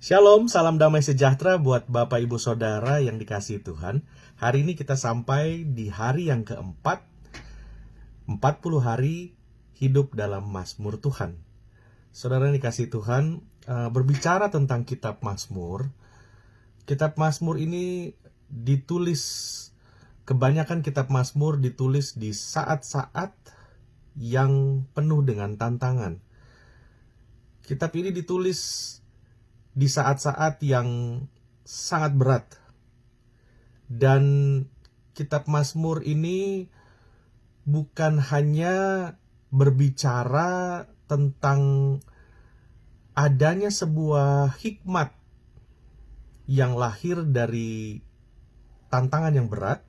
Shalom, salam damai sejahtera buat Bapak Ibu Saudara yang dikasihi Tuhan. Hari ini kita sampai di hari yang keempat, 40 hari hidup dalam Mazmur Tuhan. Saudara yang dikasihi Tuhan, berbicara tentang kitab Mazmur. Kitab Mazmur ini ditulis, kebanyakan kitab Mazmur ditulis di saat-saat yang penuh dengan tantangan. Kitab ini ditulis di saat-saat yang sangat berat. Dan kitab Mazmur ini bukan hanya berbicara tentang adanya sebuah hikmat yang lahir dari tantangan yang berat,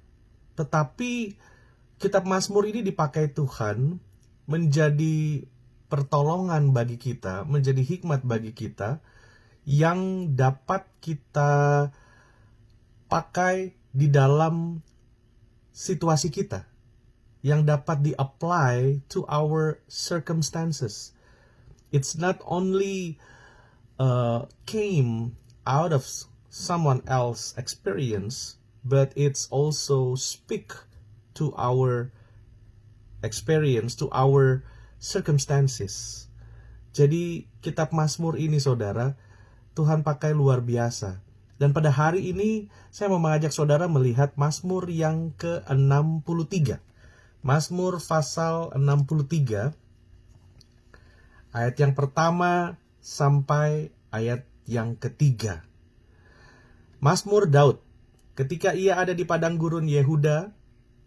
tetapi kitab Mazmur ini dipakai Tuhan menjadi pertolongan bagi kita, menjadi hikmat bagi kita yang dapat kita pakai di dalam situasi kita, yang dapat di-apply to our circumstances. It's not only came out of someone else's experience, but it's also speak to our experience, to our circumstances. Jadi kitab Mazmur ini, saudara, Tuhan pakai luar biasa. Dan pada hari ini saya mau mengajak saudara melihat Mazmur yang ke-63. Mazmur pasal 63 ayat yang pertama sampai ayat yang ketiga. Mazmur Daud. Ketika ia ada di padang gurun Yehuda,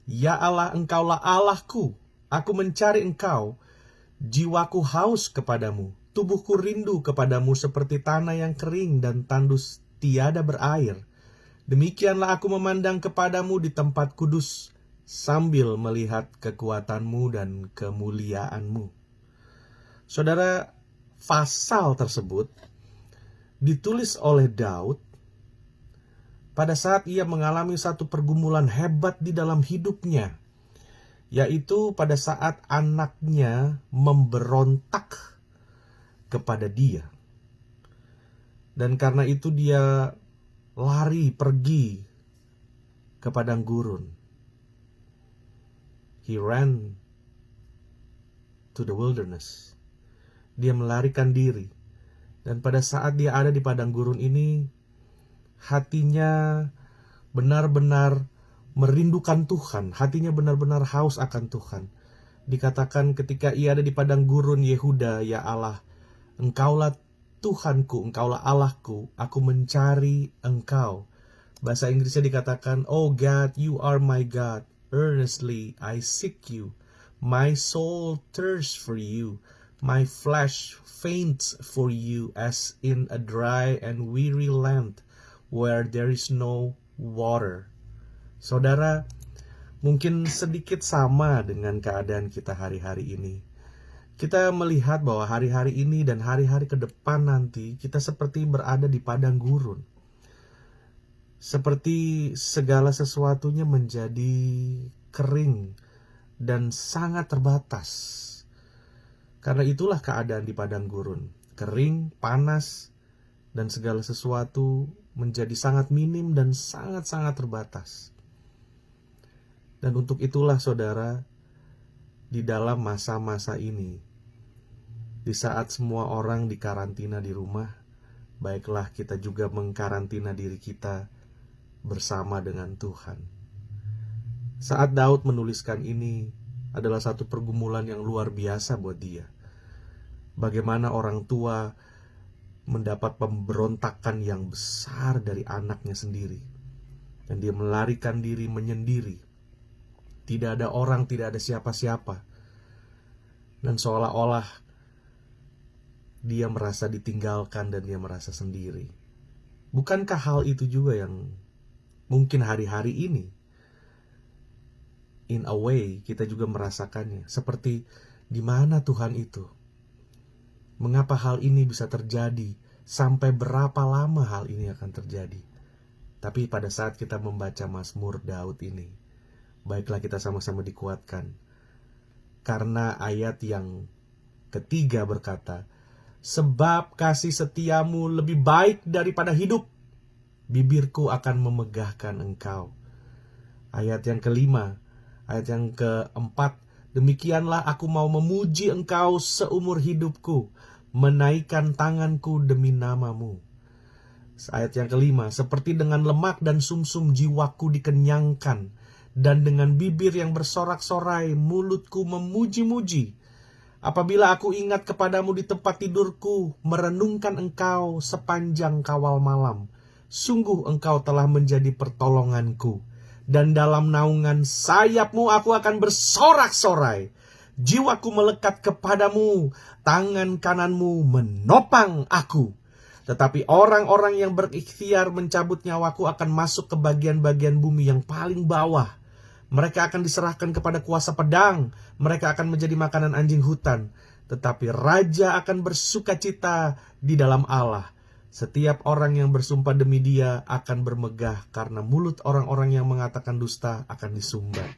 ya Allah, engkaulah Allahku, aku mencari engkau, jiwaku haus kepadamu. Tubuhku rindu kepadamu seperti tanah yang kering dan tandus tiada berair. Demikianlah aku memandang kepadamu di tempat kudus, sambil melihat kekuatanmu dan kemuliaanmu. Saudara, pasal tersebut ditulis oleh Daud pada saat ia mengalami satu pergumulan hebat di dalam hidupnya, yaitu pada saat anaknya memberontak kepada dia. Dan karena itu dia lari pergi ke padang gurun. He ran to the wilderness. Dia melarikan diri. Dan pada saat dia ada di padang gurun ini, hatinya benar-benar merindukan Tuhan. Hatinya benar-benar haus akan Tuhan. Dikatakan ketika ia ada di padang gurun Yehuda, ya Allah, engkaulah Tuhanku, engkaulah Allahku, aku mencari engkau. Bahasa Inggrisnya dikatakan, Oh God, you are my God, earnestly I seek you. My soul thirsts for you, my flesh faints for you as in a dry and weary land where there is no water. Saudara, mungkin sedikit sama dengan keadaan kita hari-hari ini. Kita melihat bahwa hari-hari ini dan hari-hari ke depan nanti kita seperti berada di padang gurun. Seperti segala sesuatunya menjadi kering dan sangat terbatas. Karena itulah keadaan di padang gurun. Kering, panas, dan segala sesuatu menjadi sangat minim dan sangat-sangat terbatas. Dan untuk itulah saudara, di dalam masa-masa ini, di saat semua orang dikarantina di rumah, baiklah kita juga mengkarantina diri kita bersama dengan Tuhan. Saat Daud menuliskan ini adalah satu pergumulan yang luar biasa buat dia. Bagaimana orang tua mendapat pemberontakan yang besar dari anaknya sendiri. Dan dia melarikan diri menyendiri. Tidak ada orang, tidak ada siapa-siapa. Dan seolah-olah dia merasa ditinggalkan dan dia merasa sendiri. Bukankah hal itu juga yang mungkin hari-hari ini, in a way, kita juga merasakannya. Seperti, di mana Tuhan itu? Mengapa hal ini bisa terjadi? Sampai berapa lama hal ini akan terjadi? Tapi pada saat kita membaca Mazmur Daud ini, baiklah kita sama-sama dikuatkan. Karena ayat yang ketiga berkata, Sebab kasih setiamu lebih baik daripada hidup. Bibirku akan memegahkan engkau. Ayat yang kelima, ayat yang keempat. Demikianlah aku mau memuji engkau seumur hidupku, menaikkan tanganku demi namamu. Ayat yang kelima, seperti dengan lemak dan sumsum jiwaku dikenyangkan, dan dengan bibir yang bersorak-sorai mulutku memuji-muji. Apabila aku ingat kepadamu di tempat tidurku, merenungkan engkau sepanjang kawal malam, sungguh engkau telah menjadi pertolonganku, dan dalam naungan sayapmu aku akan bersorak-sorai. Jiwaku melekat kepadamu, tangan kananmu menopang aku. Tetapi orang-orang yang berikhtiar mencabut nyawaku akan masuk ke bagian-bagian bumi yang paling bawah. Mereka akan diserahkan kepada kuasa pedang. Mereka akan menjadi makanan anjing hutan. Tetapi raja akan bersukacita di dalam Allah. Setiap orang yang bersumpah demi Dia akan bermegah, karena mulut orang-orang yang mengatakan dusta akan disumbat.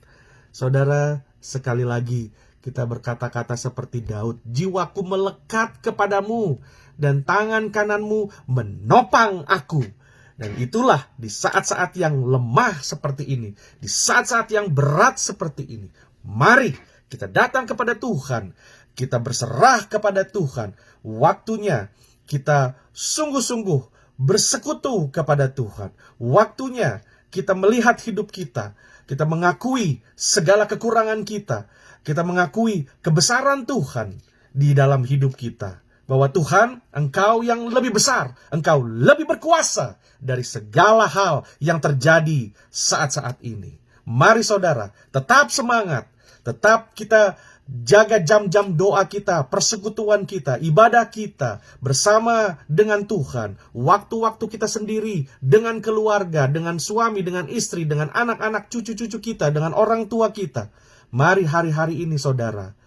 Saudara, sekali lagi kita berkata-kata seperti Daud. Jiwaku melekat kepadamu, dan tangan kananmu menopang aku. Dan itulah di saat-saat yang lemah seperti ini, di saat-saat yang berat seperti ini, mari kita datang kepada Tuhan, kita berserah kepada Tuhan. Waktunya kita sungguh-sungguh bersekutu kepada Tuhan. Waktunya kita melihat hidup kita mengakui segala kekurangan kita mengakui kebesaran Tuhan di dalam hidup kita. Bahwa Tuhan, Engkau yang lebih besar, Engkau lebih berkuasa dari segala hal yang terjadi saat-saat ini. Mari saudara, tetap semangat, tetap kita jaga jam-jam doa kita, persekutuan kita, ibadah kita bersama dengan Tuhan. Waktu-waktu kita sendiri, dengan keluarga, dengan suami, dengan istri, dengan anak-anak, cucu-cucu kita, dengan orang tua kita. Mari hari-hari ini saudara,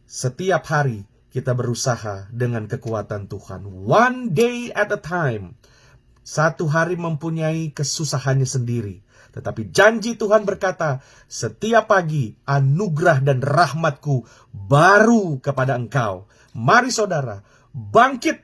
setiap hari kita berusaha dengan kekuatan Tuhan. One day at a time. Satu hari mempunyai kesusahannya sendiri. Tetapi janji Tuhan berkata, setiap pagi anugerah dan rahmatku baru kepada engkau. Mari saudara, bangkit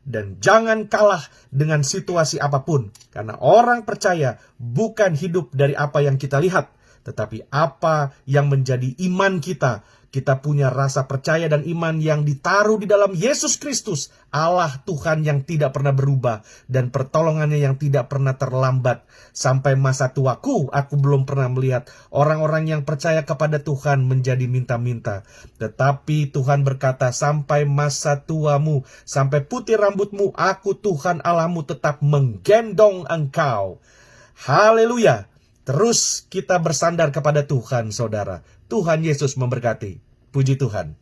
dan jangan kalah dengan situasi apapun. Karena orang percaya bukan hidup dari apa yang kita lihat, tetapi apa yang menjadi iman kita. Kita punya rasa percaya dan iman yang ditaruh di dalam Yesus Kristus, Allah Tuhan yang tidak pernah berubah, dan pertolongannya yang tidak pernah terlambat. Sampai masa tuaku, aku belum pernah melihat orang-orang yang percaya kepada Tuhan menjadi minta-minta. Tetapi Tuhan berkata, sampai masa tuamu, sampai putih rambutmu, aku Tuhan Allahmu tetap menggendong engkau. Haleluya. Terus kita bersandar kepada Tuhan, saudara. Tuhan Yesus memberkati. Puji Tuhan.